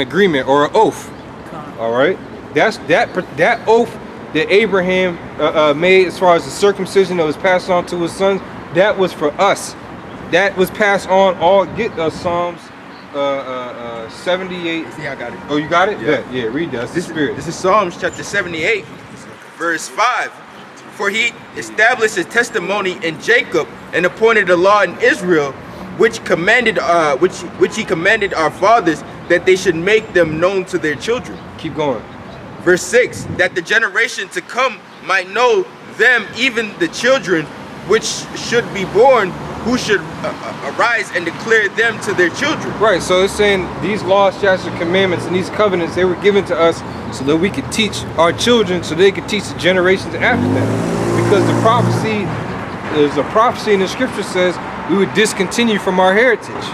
agreement or an oath. All right, that oath that Abraham made as far as the circumcision that was passed on to his sons. That was for us. That was passed on. All get Psalms 78. Yeah, I got it. Oh, you got it? Yeah. Yeah. Read that. This Spirit. This is Psalms chapter 78, verse 5. For he established his testimony in Jacob and appointed a law in Israel, which he commanded our fathers that they should make them known to their children. Keep going. Verse 6, that the generation to come might know them, even the children which should be born, who should arise and declare them to their children. Right, so it's saying these laws, statutes, and commandments, and these covenants, they were given to us so that we could teach our children, so they could teach the generations after them. Because the prophecy, there's a prophecy in the scripture says we would discontinue from our heritage.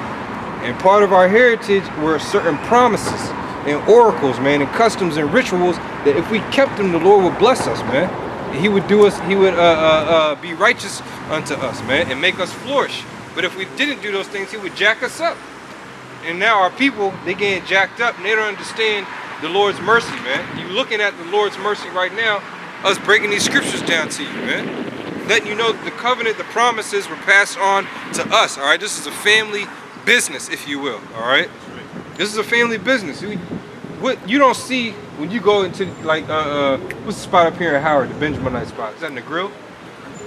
And part of our heritage were certain promises and oracles, man, and customs and rituals that if we kept them, the Lord would bless us, man. He would do us, he would be righteous unto us, man, and make us flourish. But if we didn't do those things, he would jack us up. And now our people, they getting jacked up and they don't understand the Lord's mercy, man. You looking at the Lord's mercy right now, us breaking these scriptures down to you, man. Letting you know that the covenant, the promises were passed on to us, all right? This is a family business, if you will, all right? This is a family business. What you don't see when you go into, like, what's the spot up here in Howard, the Benjaminite spot? Is that in the grill?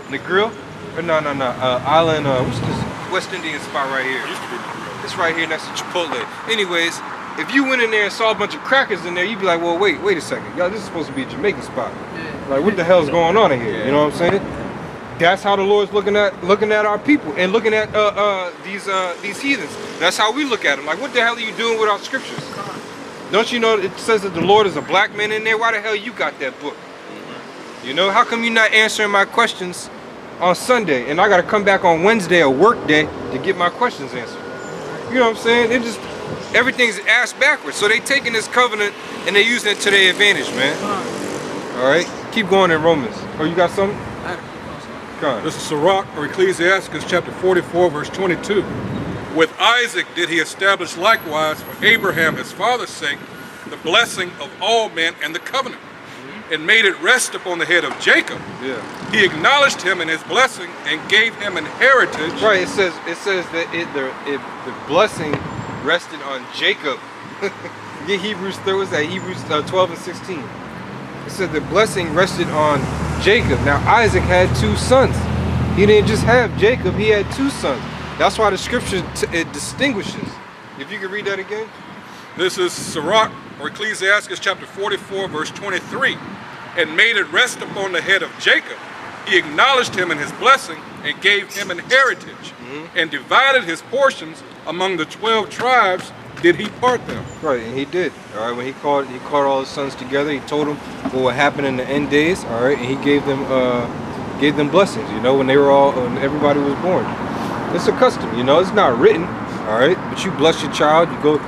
In the grill? Or no. Island, what's this West Indian spot right here? Used to be the grill. It's right here next to Chipotle. Anyways, if you went in there and saw a bunch of crackers in there, you'd be like, well, wait a second. Y'all, this is supposed to be a Jamaican spot. Like, what the hell's going on in here? You know what I'm saying? That's how the Lord's looking at our people and looking at these heathens. That's how we look at them. Like, what the hell are you doing with our scriptures? Don't you know it says that the Lord is a black man in there? Why the hell you got that book? You know, how come you're not answering my questions on Sunday and I got to come back on Wednesday, a work day, to get my questions answered? You know what I'm saying? It just, everything's ass backwards. So they taking this covenant and they using it to their advantage, man. All right, keep going in Romans. Oh, you got something? This is Sirach, or Ecclesiastes chapter 44, verse 22. With Isaac did he establish likewise for Abraham his father's sake the blessing of all men and the covenant, and made it rest upon the head of Jacob. Yeah. He acknowledged him in his blessing and gave him an heritage. Right. It says that the blessing rested on Jacob. Yeah, Hebrews 12 and 16. It said the blessing rested on Jacob. Now Isaac had two sons. He didn't just have Jacob, he had two sons. That's why the scripture it distinguishes. If you could read that again. This is Sirach, or Ecclesiastes chapter 44, verse 23. And made it rest upon the head of Jacob. He acknowledged him in his blessing and gave him an heritage, and divided his portions among the 12 tribes. Did he part them? Right, and he did. All right, when he called all his sons together, he told them what would happen in the end days. All right, and he gave them blessings. You know, when everybody was born. It's a custom. You know, it's not written. All right, but you bless your child. You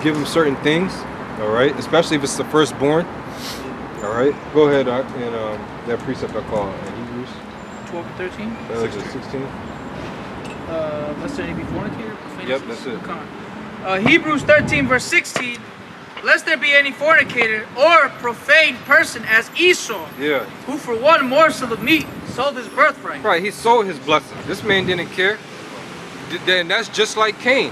give him certain things. All right, especially if it's the firstborn. All right, go ahead, and that precept I call Hebrews 12 and 13. 16. Lest any be fornicator. Yep, that's it. Hebrews 13 verse 16, lest there be any fornicator or profane person as Esau, who for one morsel of meat sold his birthright. Right, he sold his blessing. This man didn't care. Then that's just like Cain.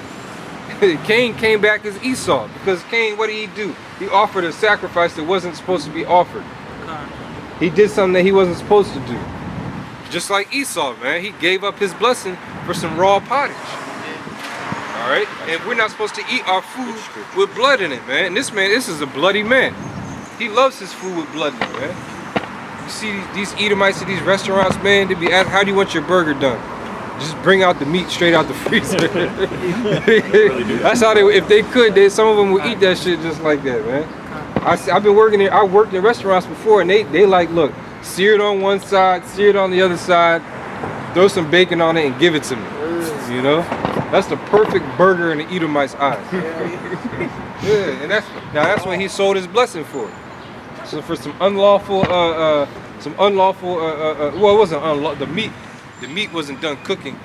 Cain came back as Esau because Cain, what did he do? He offered a sacrifice that wasn't supposed to be offered. He did something that he wasn't supposed to do. Just like Esau, man. He gave up his blessing for some raw pottage. All right, and we're not supposed to eat our food with blood in it, man. And this is a bloody man. He loves his food with blood in it, man. You see these Edomites at these restaurants, man, they be asking, how do you want your burger done? Just bring out the meat straight out the freezer. That's how if they could, some of them would eat that shit just like that, man. I've been working there. I worked in restaurants before, and they like, look, sear it on one side, sear it on the other side, throw some bacon on it, and give it to me. You know? That's the perfect burger in the Edomite's eyes. Yeah, and that's what he sold his blessing for. So for some unlawful, well, it wasn't unlawful. The meat wasn't done cooking.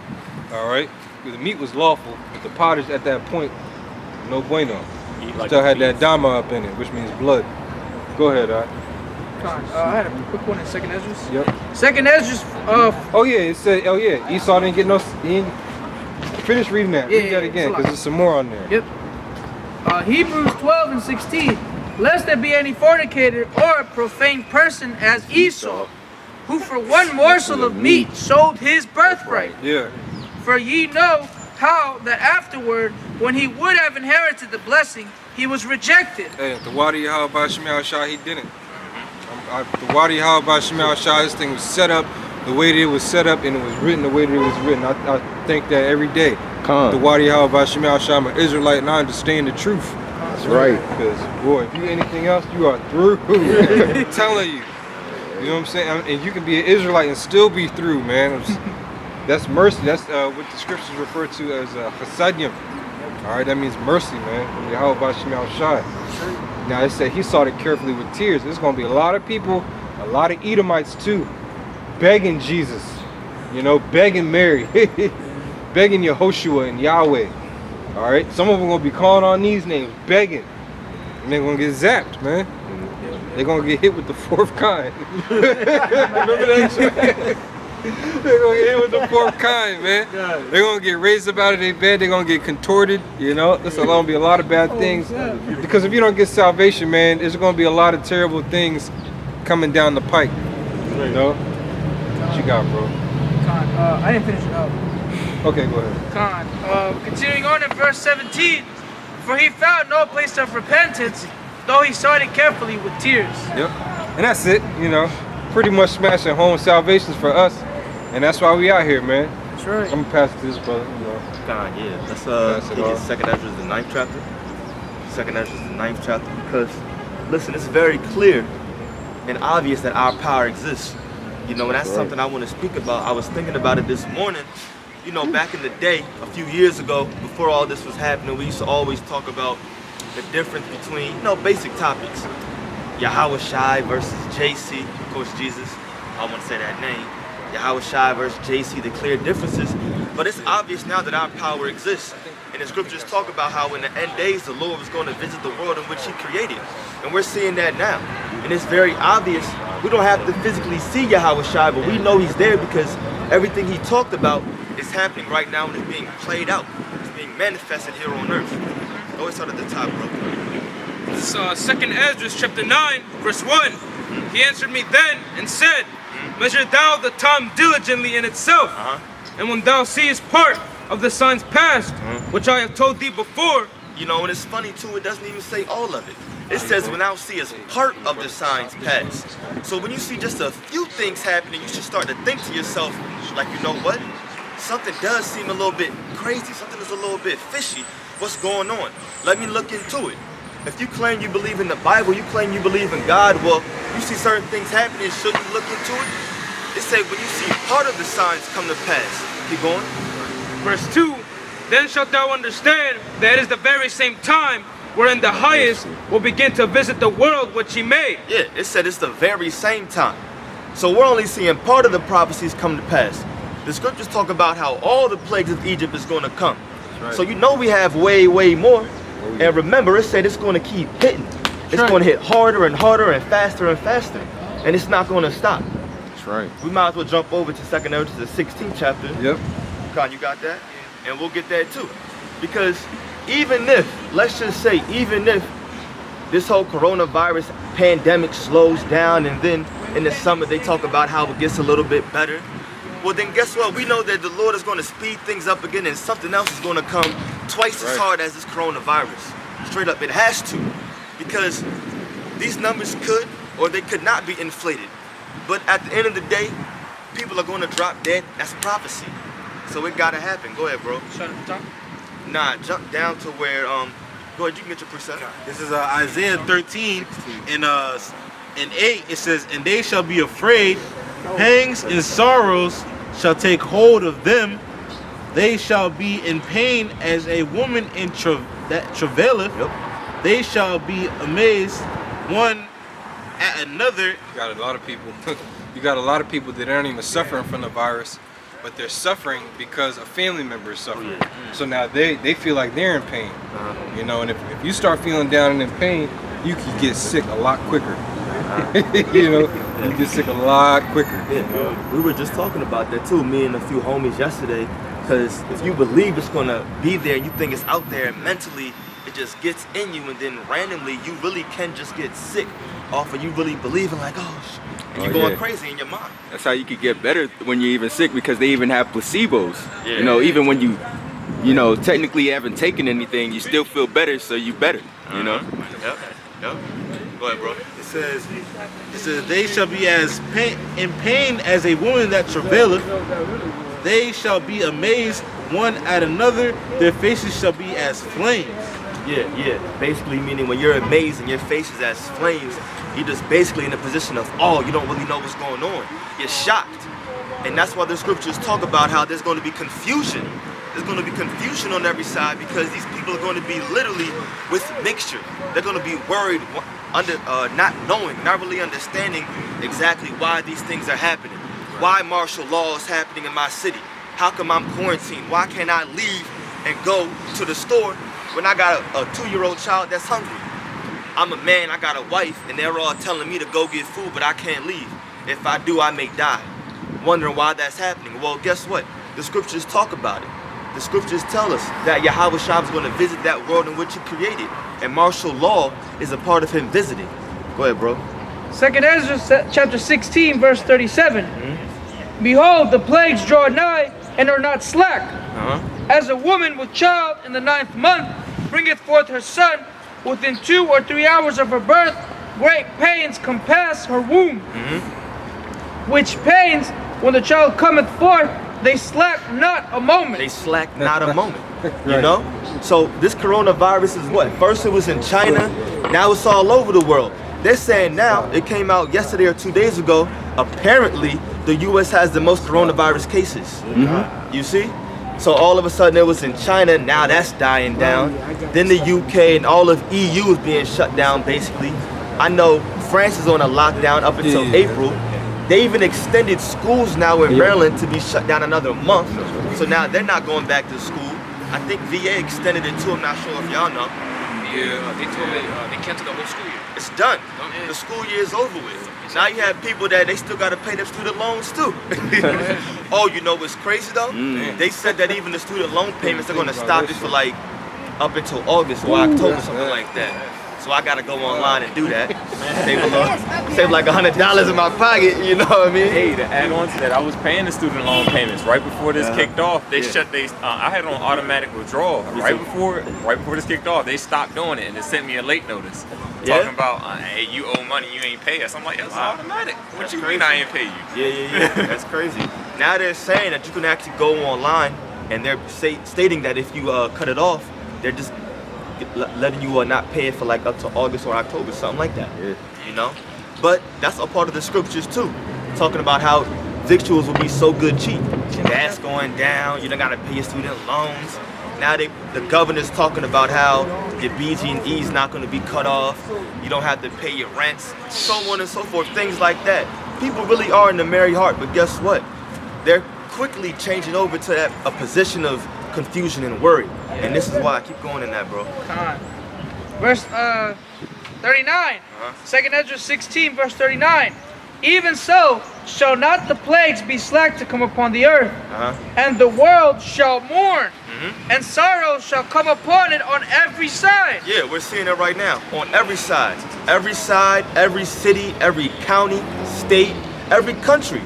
All right, the meat was lawful, but the pottage at that point, no bueno. eat like Still a had that beast. dama up in it, which means blood. Go ahead, I had a quick one in Second Esdras. Yep. Second Esdras. Oh yeah, it said. Oh yeah, Esau didn't get no. Finish reading that. Yeah, Read that yeah, again, it's a lot. because there's some more on there. Yep. Hebrews 12 and 16. Lest there be any fornicator or profane person as Esau, who for one morsel of meat sold his birthright. Yeah. For ye know how that afterward, when he would have inherited the blessing, he was rejected. Hey, the Wadi Yahweh Shemel Shah, he didn't. The Wadi Yahweh Shemel Shah, this thing was set up the way that it was set up, and it was written the way that it was written. I think that every day. The Wadi Yahweh Shemel Shah, I'm an Israelite, and I understand the truth. That's right. Because, boy, if you anything else, you are through. I'm telling you. You know what I'm saying? And you can be an Israelite and still be through, man. That's mercy. That's what the scriptures refer to as chasadim. All right, that means mercy, man. From Yahweh Shemel Shai. Now it said he sought it carefully with tears. There's going to be a lot of people, a lot of Edomites too, begging Jesus. You know, begging Mary, begging Yehoshua and Yahweh. All right, some of them going to be calling on these names, begging, and they're going to get zapped, man. They're going to get hit with the fourth kind. Remember that? They're going to get hit with the fourth kind, man. They're going to get raised up out of their bed. They're going to get contorted, you know. There's going to be a lot of bad things. Because if you don't get salvation, man, there's going to be a lot of terrible things coming down the pike. You know? What you got, bro? I didn't finish it up. Okay, go ahead. Continuing on in verse 17. For he found no place of repentance, though he sought it carefully with tears. Yep. And that's it, you know. Pretty much smashing home salvations for us. And that's why we out here, man. That's right. I'm gonna pass it to this brother, you know. God, yeah. Let's Pass it get off. Second Esdras, the 9th chapter. Second Esdras, the 9th chapter, because listen, it's very clear and obvious that our power exists. You know, and that's something I want to speak about. I was thinking about it this morning. You know, back in the day, a few years ago, before all this was happening, we used to always talk about the difference between, you know, basic topics. Yahweh Shai versus JC, of course Jesus, I want to say that name. Yahweh Shai versus JC, the clear differences. But it's obvious now that our power exists. And the scriptures talk about how in the end days the Lord was going to visit the world in which he created. And we're seeing that now. And it's very obvious. We don't have to physically see Yahweh Shai, but we know he's there because everything he talked about is happening right now and it's being played out. It's being manifested here on earth. Always start at the top, bro. This is Second Esdras chapter 9, verse 1. He answered me then and said, Measure thou the time diligently in itself, and when thou seest part of the signs past, which I have told thee before. You know, and it's funny too, it doesn't even say all of it. It says when thou seest part of the signs past. So when you see just a few things happening, you should start to think to yourself, like, you know what? Something does seem a little bit crazy. Something is a little bit fishy. What's going on? Let me look into it. If you claim you believe in the Bible, you claim you believe in God, well, you see certain things happening, shouldn't you look into it? It said when you see part of the signs come to pass. Keep going. Verse 2, Then shalt thou understand that it is the very same time wherein the highest will begin to visit the world which he made. Yeah, it said it's the very same time. So we're only seeing part of the prophecies come to pass. The scriptures talk about how all the plagues of Egypt is going to come. Right. So you know we have way, way more. And remember, it said it's going to keep hitting. It's going to hit harder and harder and faster and faster. And it's not going to stop. That's right. We might as well jump over to 2nd Esdras, the 16th chapter. Yep. Con, you got that? And we'll get that too. Because even if, let's just say, even if this whole coronavirus pandemic slows down and then in the summer they talk about how it gets a little bit better, well then guess what? We know that the Lord is going to speed things up again and something else is going to come twice as hard as this coronavirus. Straight up, it has to. Because these numbers could or they could not be inflated. But at the end of the day, people are going to drop dead. That's prophecy. So it got to happen. Go ahead, bro. Start at the top. Nah, jump down to where, go ahead, you can get your precept. This is Isaiah 13 in 8. It says, And they shall be afraid, pangs and sorrows shall take hold of them. They shall be in pain as a woman in that travaileth. Yep. They shall be amazed one at another. You got a lot of people. You got a lot of people that aren't even suffering from the virus, but they're suffering because a family member is suffering. So now they feel like they're in pain. You know, and if you start feeling down and in pain, you can get sick a lot quicker. You know, you get sick a lot quicker. Yeah, we were just talking about that too, me and a few homies yesterday, because if you believe it's gonna be there and you think it's out there, mentally it just gets in you, and then randomly you really can just get sick off of you really believing like, oh, and you're going crazy in your mind. That's how you could get better when you're even sick, because they even have placebos. You know, even when you know, technically haven't taken anything, you still feel better, so you better, you know? Yep. Go ahead, bro. It says, they shall be in pain as a woman that travaileth. They shall be amazed one at another. Their faces shall be as flames. Yeah. Basically meaning when you're amazed and your face is as flames, you're just basically in a position of awe. You don't really know what's going on. You're shocked. And that's why the scriptures talk about how there's going to be confusion. There's going to be confusion on every side, because these people are going to be literally with mixture. They're going to be worried, not knowing, not really understanding exactly why these things are happening. Why martial law is happening in my city? How come I'm quarantined? Why can't I leave and go to the store when I got a 2-year-old child that's hungry? I'm a man, I got a wife, and they're all telling me to go get food, but I can't leave. If I do, I may die. Wondering why that's happening. Well, guess what? The scriptures talk about it. The scriptures tell us that Yahweh Shah is going to visit that world in which he created. And martial law is a part of him visiting. Go ahead, bro. 2nd Ezra chapter 16 verse 37. Behold, the plagues draw nigh and are not slack. As a woman with child in the 9th month bringeth forth her son, within 2 or 3 hours of her birth, great pains compass her womb. Which pains, when the child cometh forth, they slack not a moment. They slack not a moment. You know? So this coronavirus is what? First it was in China, now it's all over the world. They're saying now, it came out yesterday or 2 days ago, apparently the US has the most coronavirus cases. You see? So all of a sudden it was in China, now that's dying down. Then the UK and all of EU is being shut down basically. I know France is on a lockdown up until April. They even extended schools now in Maryland to be shut down another month. So now they're not going back to school. I think VA extended it too, I'm not sure if y'all know. They told me they canceled the whole school year. It's done. The school year is over with. Now you have people that they still got to pay their student loans too. Oh, you know what's crazy though? They said that even the student loan payments, they're going to stop it for like up until August or October, something like that. So I gotta go online and do that. Save like $100 in my pocket, you know what I mean? Hey, to add on to that, I was paying the student loan payments right before this kicked off. They shut I had it on automatic withdrawal right before this kicked off. They stopped doing it and they sent me a late notice talking about, hey, you owe money, you ain't pay us. I'm like, that's automatic. What you mean I ain't pay you? Yeah. That's crazy. Now they're saying that you can actually go online and they're stating that if you cut it off, they're just letting you not pay it for like up to August or October, something like that. You know? But that's a part of the scriptures too. Talking about how victuals will be so good cheap. Gas going down, you don't gotta pay your student loans. Now the governor's talking about how your BG&E is not gonna be cut off. You don't have to pay your rents, so on and so forth, things like that. People really are in the merry heart, but guess what? They're quickly changing over to a position of confusion and worry. And this is why I keep going in that, bro. Verse 39. 2nd Ezra 16 verse 39. Even so shall not the plagues be slack to come upon the earth, and the world shall mourn, and sorrow shall come upon it on every side. Yeah, we're seeing it right now, on every side. Every side, every city, every county, state, every country.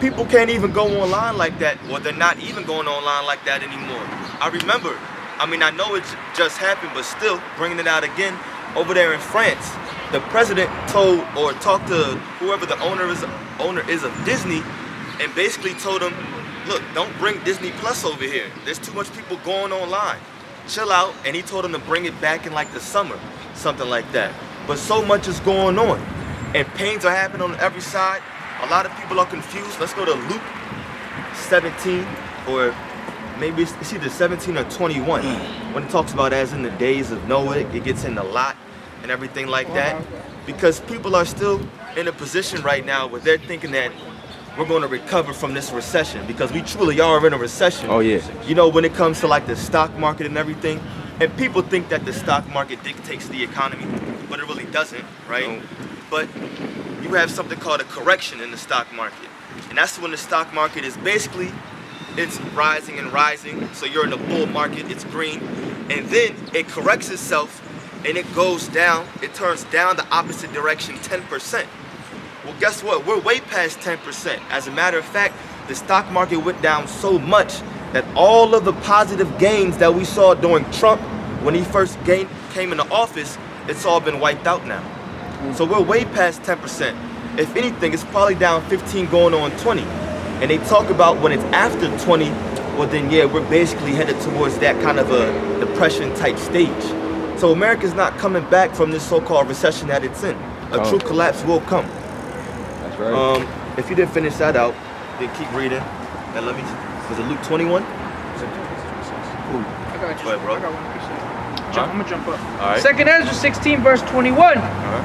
People can't even go online like that, or they're not even going online like that anymore. I remember, I know it just happened, but still, bringing it out again, over there in France, the president talked to whoever the owner is of Disney, and basically told him, look, don't bring Disney Plus over here. There's too much people going online. Chill out, and he told him to bring it back in like the summer, something like that. But so much is going on, and pains are happening on every side. A lot of people are confused. Let's go to Luke 17, or maybe it's either 17 or 21. When it talks about as in the days of Noah, it gets into Lot and everything like that. Because people are still in a position right now where they're thinking that we're going to recover from this recession, because we truly are in a recession. Oh, yeah. You know, when it comes to like the stock market and everything, and people think that the stock market dictates the economy, but it really doesn't, right? No. But you have something called a correction in the stock market. And that's when the stock market is basically, it's rising and rising. So you're in a bull market, it's green. And then it corrects itself and it goes down, it turns down the opposite direction 10%. Well, guess what? We're way past 10%. As a matter of fact, the stock market went down so much that all of the positive gains that we saw during Trump, when he first came into office, it's all been wiped out now. So we're way past 10%. If anything, it's probably down 15 going on 20. And they talk about when it's after 20, well then yeah, we're basically headed towards that kind of a depression type stage. So America's not coming back from this so-called recession that it's in. A true collapse will come. That's right. If you didn't finish that out, then keep reading. And let me, was it Luke 21? I got you. Go ahead, bro. I got one. I'm gonna jump up. All right. Second Ezra 16 verse 21.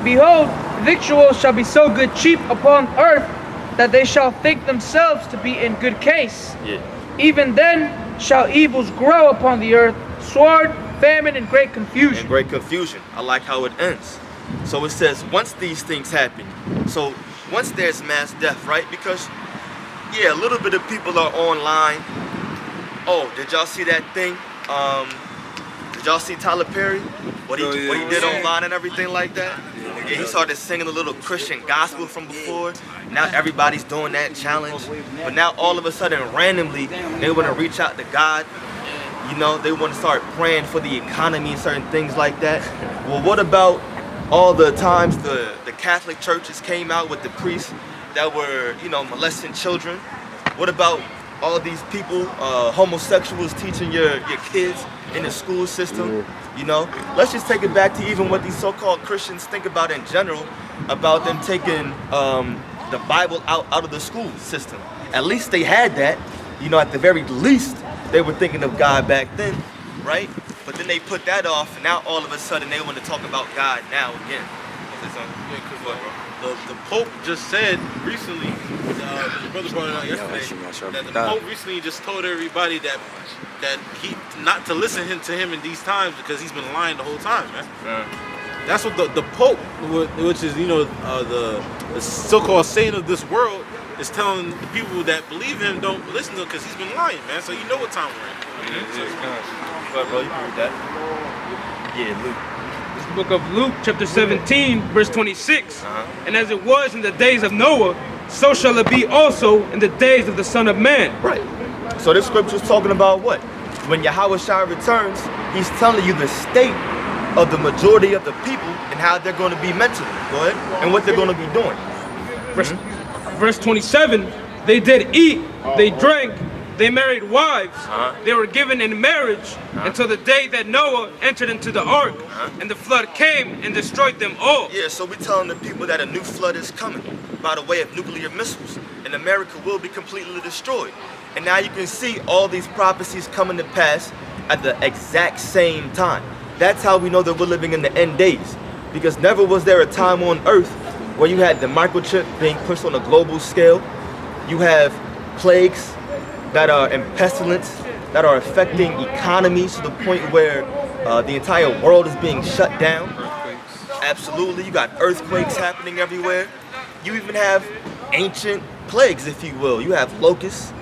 Behold, victuals shall be so good cheap upon earth that they shall think themselves to be in good case. Yeah. Even then shall evils grow upon the earth, sword, famine, and great confusion. And great confusion. I like how it ends. So it says, once these things happen, so once there's mass death, right? Because, yeah, a little bit of people are online. Oh, did y'all see that thing? Did y'all see Tyler Perry? What he did online and everything like that? Yeah, he started singing a little Christian gospel from before. Now everybody's doing that challenge. But now all of a sudden, randomly, they want to reach out to God. You know, they want to start praying for the economy and certain things like that. Well, what about all the times the Catholic churches came out with the priests that were, you know, molesting children? What about all these people, homosexuals teaching your kids in the school system? You know, let's just take it back to even what these so-called Christians think about in general, about them taking the Bible out of the school system. At least they had that, you know, at the very least, they were thinking of God back then, right? But then they put that off, and now all of a sudden they want to talk about God now again. Yeah, because the Pope just said recently, the brother brought it out yesterday, that the Pope recently just told everybody that he not to listen to him in these times because he's been lying the whole time, man. That's what the Pope, which is, you know, the so-called saint of this world, is telling the people that believe him don't listen to him because he's been lying, man. So you know what time we're in. But bro, you can read that. Yeah, Luke. Book of Luke, chapter 17, verse 26. And as it was in the days of Noah, so shall it be also in the days of the Son of Man. Right. So this scripture's talking about what? When Yahweh Shai returns, he's telling you the state of the majority of the people and how they're going to be mentally. Go ahead. And what they're going to be doing. Verse 27, they did eat, they drank, they married wives, they were given in marriage until the day that Noah entered into the ark, and the flood came and destroyed them all. Yeah, so we're telling the people that a new flood is coming by the way of nuclear missiles, and America will be completely destroyed. And now you can see all these prophecies coming to pass at the exact same time. That's how we know that we're living in the end days, because never was there a time on earth where you had the microchip being pushed on a global scale. You have plagues that are and pestilence that are affecting economies to the point where the entire world is being shut down. Absolutely, you got earthquakes happening everywhere. You even have ancient plagues, if you will. You have locusts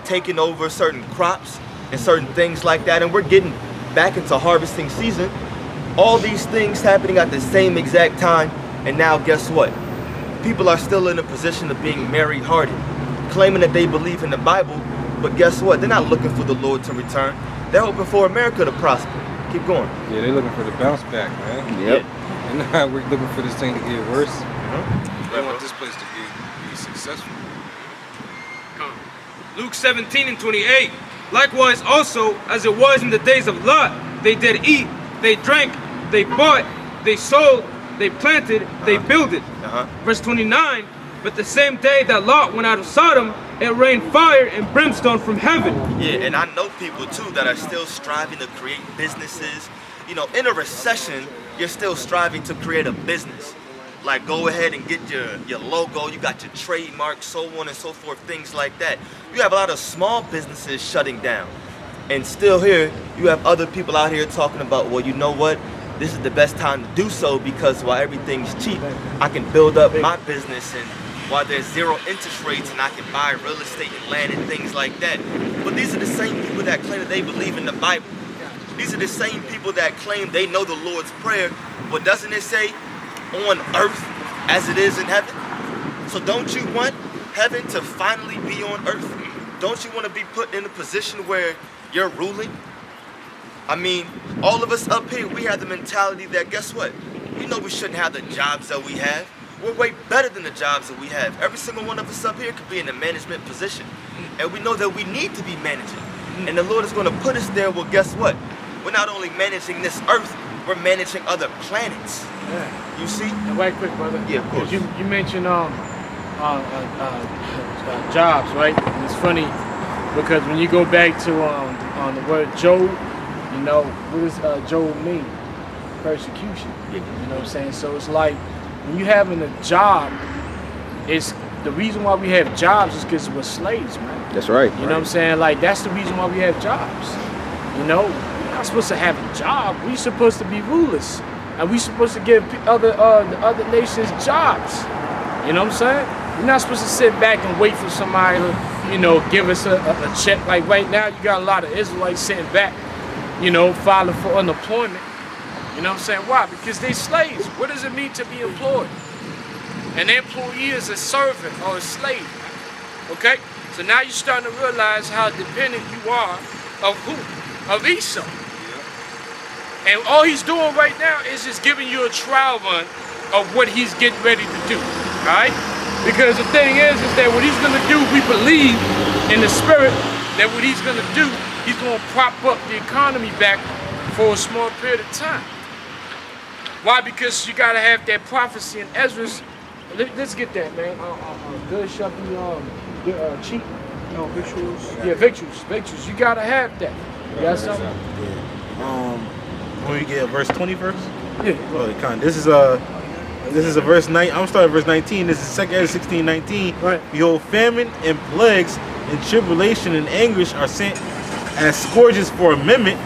taking over certain crops and certain things like that, and we're getting back into harvesting season. All these things happening at the same exact time, and now guess what? People are still in a position of being Mary-hearted, claiming that they believe in the Bible, but guess what? They're not looking for the Lord to return. They're hoping for America to prosper. Keep going. Yeah, they're looking for the bounce back, man. Yep. And now we're looking for this thing to get worse. They want this place to be successful. Luke 17 and 28. Likewise also, as it was in the days of Lot, they did eat, they drank, they bought, they sold, they planted, they builded. Verse 29, but the same day that Lot went out of Sodom, it rained fire and brimstone from heaven. Yeah, and I know people too that are still striving to create businesses. You know, in a recession, you're still striving to create a business. like go ahead and get your logo, you got your trademark, so on and so forth, things like that. You have a lot of small businesses shutting down. And still here, you have other people out here talking about, well, you know what? This is the best time to do so because while everything's cheap, I can build up my business, and while there's zero interest rates and I can buy real estate and land and things like that. But these are the same people that claim that they believe in the Bible. These are the same people that claim they know the Lord's Prayer. But doesn't it say on earth as it is in heaven? So don't you want heaven to finally be on earth? Don't you want to be put in a position where you're ruling? I mean, all of us up here, we have the mentality that, guess what? We know we shouldn't have the jobs that we have. We're way better than the jobs that we have. Every single one of us up here could be in a management position. And we know that we need to be managing. And the Lord is going to put us there. Well, guess what? We're not only managing this earth, we're managing other planets. Yeah. You see? And right quick, brother. Yeah, of course. You mentioned jobs, right? And it's funny because when you go back to on the word Job, you know, what does Job mean? Persecution. Yeah. You know what I'm saying? So it's like when you having a job, it's the reason why we have jobs is because we're slaves, man. That's right. You know what I'm saying? Like that's the reason why we have jobs. You know, we're not supposed to have a job. We're supposed to be rulers, and we're supposed to give the other nations jobs. You know what I'm saying? We're not supposed to sit back and wait for somebody to, you know, give us a check. Like right now, you got a lot of Israelites sitting back, you know, filing for unemployment. You know what I'm saying? Why? Because they slaves. What does it mean to be employed? An employee is a servant or a slave. Okay? So now you're starting to realize how dependent you are of who? Of Esau. And all he's doing right now is just giving you a trial run of what he's getting ready to do. Alright? Because the thing is that what he's gonna do, we believe in the spirit that what he's gonna do, he's gonna prop up the economy back for a small period of time. Why? Because you gotta have that prophecy in Ezra's. Let's get that, man. Good shall be cheap. No, victuals. Yeah, victuals. You gotta have that. You got something? When we get verse 20 first? Yeah. Oh, kind. This is a verse 9. I'm starting verse 19. This is 2 Ezra 16:19. Right. Behold, famine and plagues and tribulation and anguish are sent as scourges for a minute.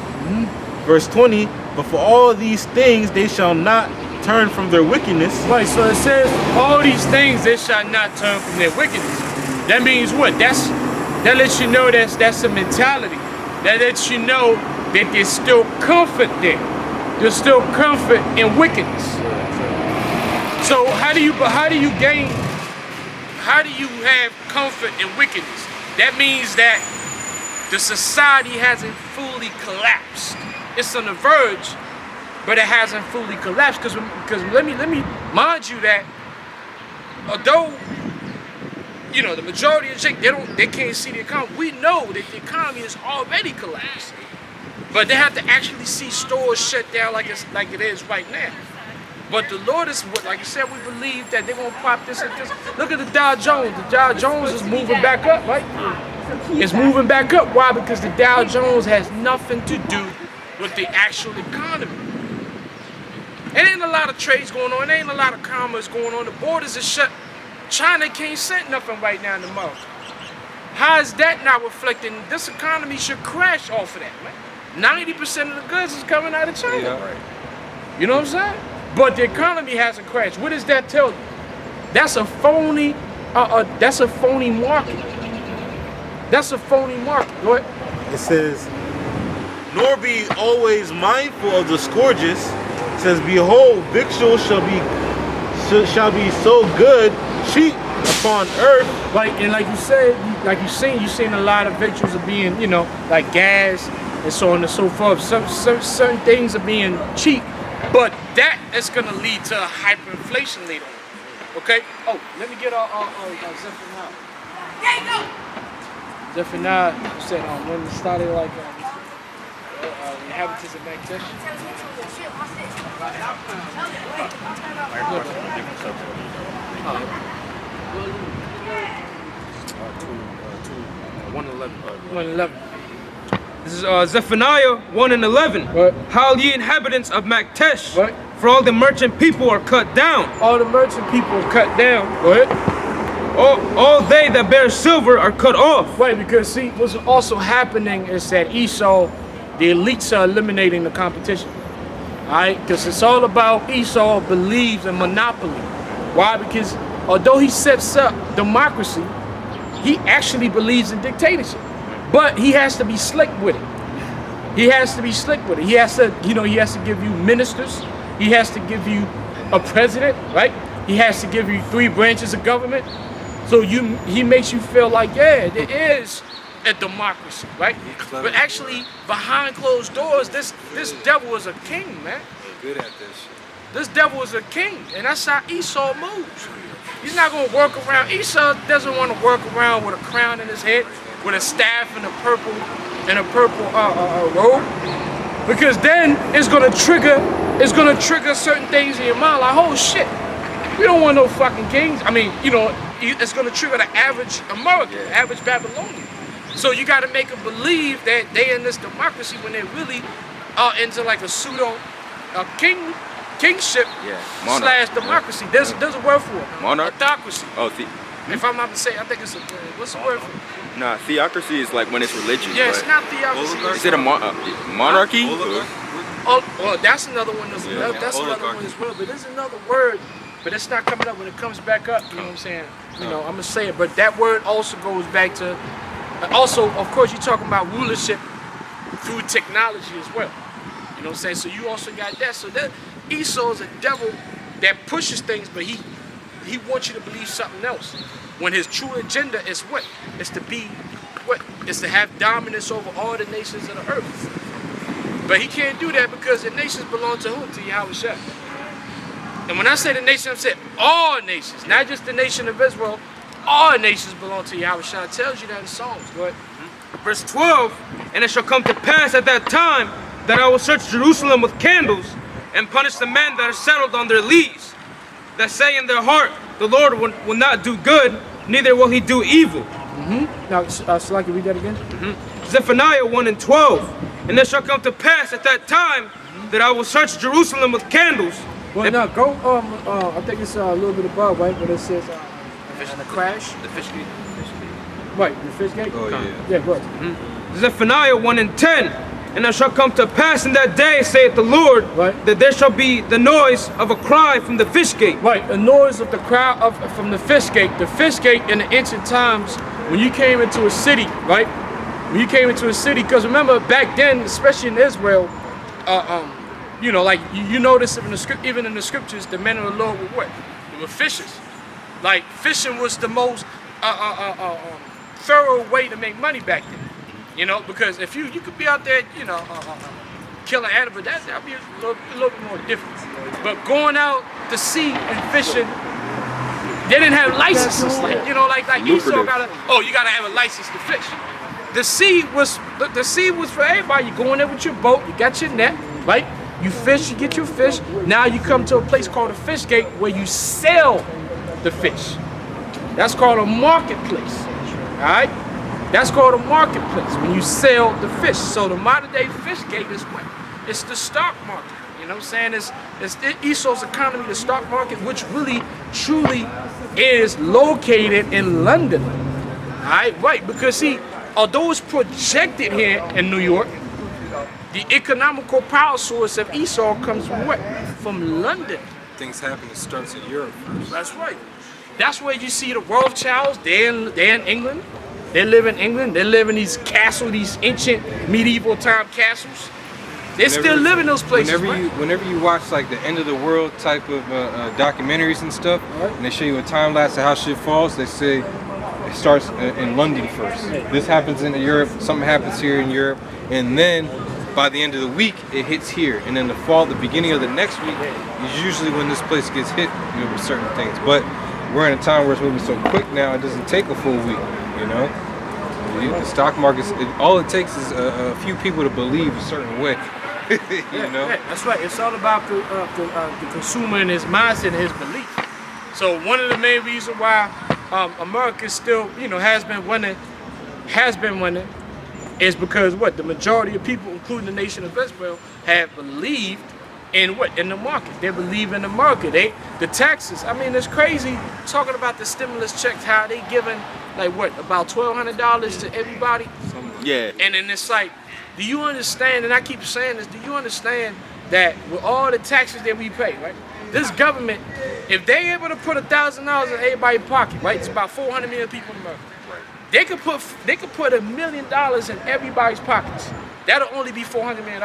Verse 20. But for all these things they shall not turn from their wickedness. Right. So it says, all these things they shall not turn from their wickedness. That means what? That lets you know that's a mentality. That lets you know that there's still comfort there. There's still comfort in wickedness. So how do you have comfort in wickedness? That means that the society hasn't fully collapsed. It's on the verge, but it hasn't fully collapsed. Because let me mind you that although you know the majority of they can't see the economy. We know that the economy is already collapsed, but they have to actually see stores shut down like it is right now. But the Lord is, like you said, we believe that they're gonna pop this and this. Look at the Dow Jones. The Dow Jones is moving back up, right? It's moving back up. Why? Because the Dow Jones has nothing to do with the actual economy. It ain't a lot of trades going on. It ain't a lot of commerce going on. The borders are shut. China can't send nothing right now in America. How is that not reflecting? This economy should crash off of that, man. 90% of the goods is coming out of China. Yeah, right. You know what I'm saying? But the economy hasn't crashed. What does that tell you? That's a phony. That's a phony market. That's a phony market. Go ahead. It says, nor be always mindful of the scourges. It says, behold, victuals shall be so good, cheap upon earth. Right, and like you said, you've seen a lot of victuals are being, you know, like gas and so on and so forth. Some certain things are being cheap, but that is going to lead to hyperinflation later on. Okay? Oh, let me get Zephaniah. There you go. Zephaniah said when it started like inhabitants of Bangladesh. One 1:11. This is Zephaniah 1:11. Right. How ye inhabitants of Maktesh, Right. For all the merchant people are cut down. All the merchant people are cut down. Go ahead. All they that bear silver are cut off. Right, because see, what's also happening is that Esau, the elites are eliminating the competition. Alright, because it's all about Esau believes in monopoly. Why? Because although he sets up democracy, he actually believes in dictatorship. But he has to be slick with it. He has to be slick with it. He has to, he has to give you ministers. He has to give you a president, right? He has to give you 3 branches of government. So he makes you feel like, yeah, there is a democracy, right? But actually, behind closed doors, this devil is a king, man. Good at this shit. This devil is a king, and that's how Esau moves. He's not gonna work around. Esau doesn't want to work around with a crown in his head, with a staff and a purple robe, because then it's gonna trigger certain things in your mind, like, oh shit, we don't want no fucking kings. I mean, it's gonna trigger the average American, average Babylonian. So you got to make them believe that they in this democracy when they really are into like a pseudo kingship slash democracy. There's a word for it. Monarch? Theocracy. Oh, if I'm not mistaken, I think it's what's the word for it? nah, theocracy is like when it's religion. Yeah, it's not theocracy. Is it a monarchy? Oh, well, that's another one. That's another one as well. But there's another word, but it's not coming up. When it comes back up, you know what I'm saying? I'm gonna say it. But that word also goes back to. Also, of course, you're talking about rulership through technology as well. You know what I'm saying? So you also got that. So that Esau is a devil that pushes things, but he wants you to believe something else. When his true agenda is what? It's to be what? It's to have dominance over all the nations of the earth. But he can't do that because the nations belong to who? To Yahweh Shah. And when I say the nation, I'm saying all nations, not just the nation of Israel. All nations belong to Yahweh Shah. It tells you that in Psalms. Go ahead. Verse 12, and it shall come to pass at that time that I will search Jerusalem with candles and punish the men that are settled on their lees, that say in their heart, the Lord will not do good, neither will he do evil. Now, Salaki, read that again. Zephaniah 1 and 12, and it shall come to pass at that time that I will search Jerusalem with candles. Well, now go. I think it's a little bit above, right? But it says the crash. The fish gate. Right, the fish gate. Oh yeah. Yeah, go ahead. Zephaniah 1 and 10, and it shall come to pass in that day, saith the Lord, right, that there shall be the noise of a cry from the fish gate. Right, the noise of the cry from the fish gate. The fish gate in the ancient times, when you came into a city, right? When you came into a city, because remember back then, especially in Israel, like you notice even in the scriptures, the men of the Lord were what? They were fishers. Like fishing was the most thorough way to make money back then. Because if you could be out there, kill an animal, that'd be a little bit more different. But going out to sea and fishing, they didn't have licenses. Like Esau you gotta have a license to fish. The sea was for everybody. You go in there with your boat, you got your net, right? You fish, you get your fish. Now you come to a place called a fish gate where you sell the fish. That's called a marketplace. Alright? That's called a marketplace when you sell the fish. So the modern day fish gate is what? It's the stock market. You know what I'm saying? It's Esau's economy, the stock market, which really, truly is located in London. Alright? Right, because see, although it's projected here in New York, the economical power source of Esau comes from what? From London. Things happen, it starts in Europe first. That's right. That's where you see the Rothschilds. They're in England. They live in England. They live in these castles, these ancient medieval time castles. They still live in those places. Whenever you watch like the end of the world type of documentaries and stuff, right, and they show you a time lapse of how shit falls, they say it starts in London first. This happens in Europe, something happens here in Europe, and then by the end of the week, it hits here. And then the beginning of the next week is usually when this place gets hit with certain things. But we're in a time where it's moving so quick now, it doesn't take a full week, The stock market, all it takes is a few people to believe a certain way, Yeah, that's right. It's all about the consumer and his mindset and his belief. So one of the main reasons why America still, has been winning, is because what? The majority of people, including the nation of Israel, have believed in what? In the market. They believe in the market. The taxes. I mean, it's crazy talking about the stimulus checks, how they giving like what, about $1,200 to everybody? Yeah. And then it's like, do you understand, and I keep saying this, do you understand that with all the taxes that we pay, right? This government, if they able to put $1,000 in everybody's pocket, right? It's about 400 million people in America. They could put $1 million in everybody's pockets. That'll only be $400 million.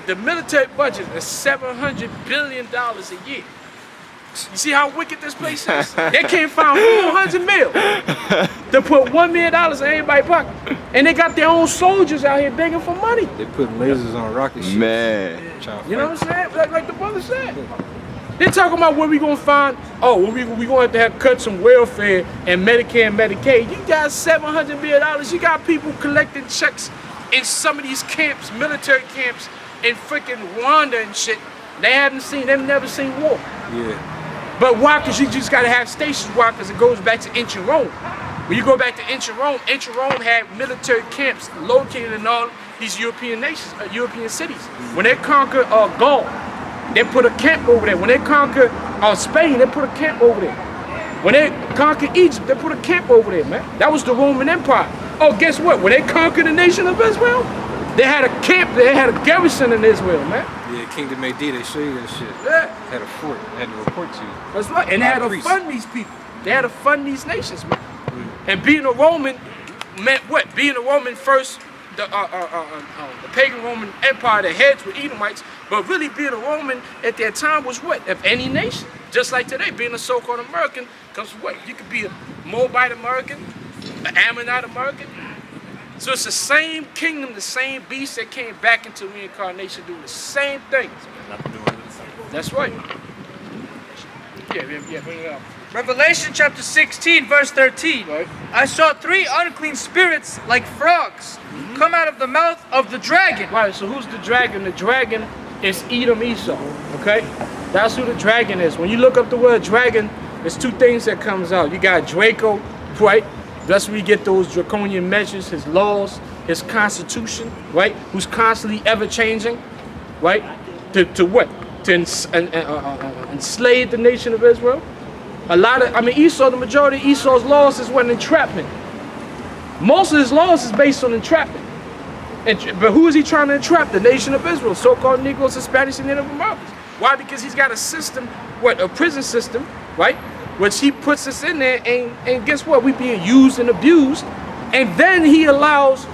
The military budget is $700 billion a year. You see how wicked this place is? They can't find 400 mil to put $1 million in everybody's pocket. And they got their own soldiers out here begging for money. They put lasers on rocket ships. Man. You know what I'm saying? Like the brother said. They're talking about where we gonna find, we gonna have to cut some welfare and Medicare and Medicaid. You got $700 million. You got people collecting checks in some of these camps, military camps in freaking Rwanda and shit. They've never seen war. Yeah. But why? Because you just gotta have stations. Why? Because it goes back to ancient Rome. When you go back to ancient Rome had military camps located in all these European nations, European cities. When they conquered Gaul, they put a camp over there. When they conquered Spain, they put a camp over there. When they conquered Egypt, they put a camp over there, man. That was the Roman Empire. Oh, guess what? When they conquered the nation of Israel, they had a camp, they had a garrison in Israel, man. Yeah, Kingdom AD, they show you that shit. Yeah. Had a fort, had to report to you. That's right, and they had to fund these people. They had to fund these nations, man. And being a Roman meant what? Being a Roman first, the pagan Roman Empire, the heads were Edomites, but really being a Roman at that time was what? Of any nation. Just like today, being a so-called American comes from what? You could be a Moabite American, an Ammonite American. So it's the same kingdom, the same beast that came back into reincarnation doing the same thing. That's right. Yeah, bring it up. Revelation chapter 16, verse 13. Right. I saw 3 unclean spirits like frogs come out of the mouth of the dragon. Right, so who's the dragon? The dragon is Edom Esau, okay? That's who the dragon is. When you look up the word dragon, there's 2 things that comes out. You got Draco, right? That's where you get those draconian measures, his laws, his constitution, right? Who's constantly ever changing, right? To what? To enslave the nation of Israel. Esau, the majority of Esau's laws is what? Entrapment. Most of his laws is based on entrapment. But who is he trying to entrap? The nation of Israel, so-called Negroes, Hispanics, and Native Americans. Why? Because he's got a system, a prison system, right? Which he puts us in there, and guess what? We being used and abused. And then he allows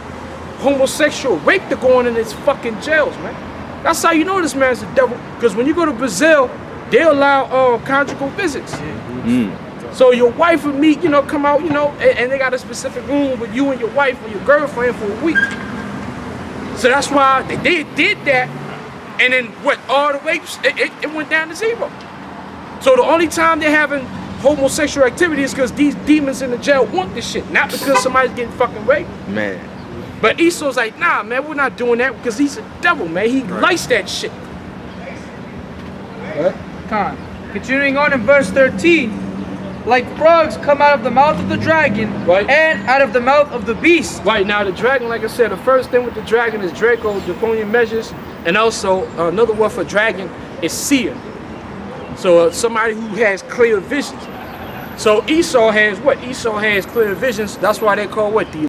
homosexual rape to go on in his fucking jails, man. That's how you know this man's the devil. Because when you go to Brazil, they allow conjugal visits. So your wife would meet, come out, and they got a specific room with you and your wife or your girlfriend for a week. So that's why they did that. And then all the rapes, it went down to 0. So the only time they're having homosexual activity is because these demons in the jail want this shit, not because somebody's getting fucking raped. Man. But Esau's like, nah, man, we're not doing that because he's a devil, man. He likes that shit. Continuing on in verse 13. Like frogs come out of the mouth of the dragon, right, and out of the mouth of the beast. Right, now the dragon, like I said, the first thing with the dragon is Draco, draconian measures, and also another word for dragon is seer. So somebody who has clear visions. So Esau has what? Esau has clear visions. That's why they call what? The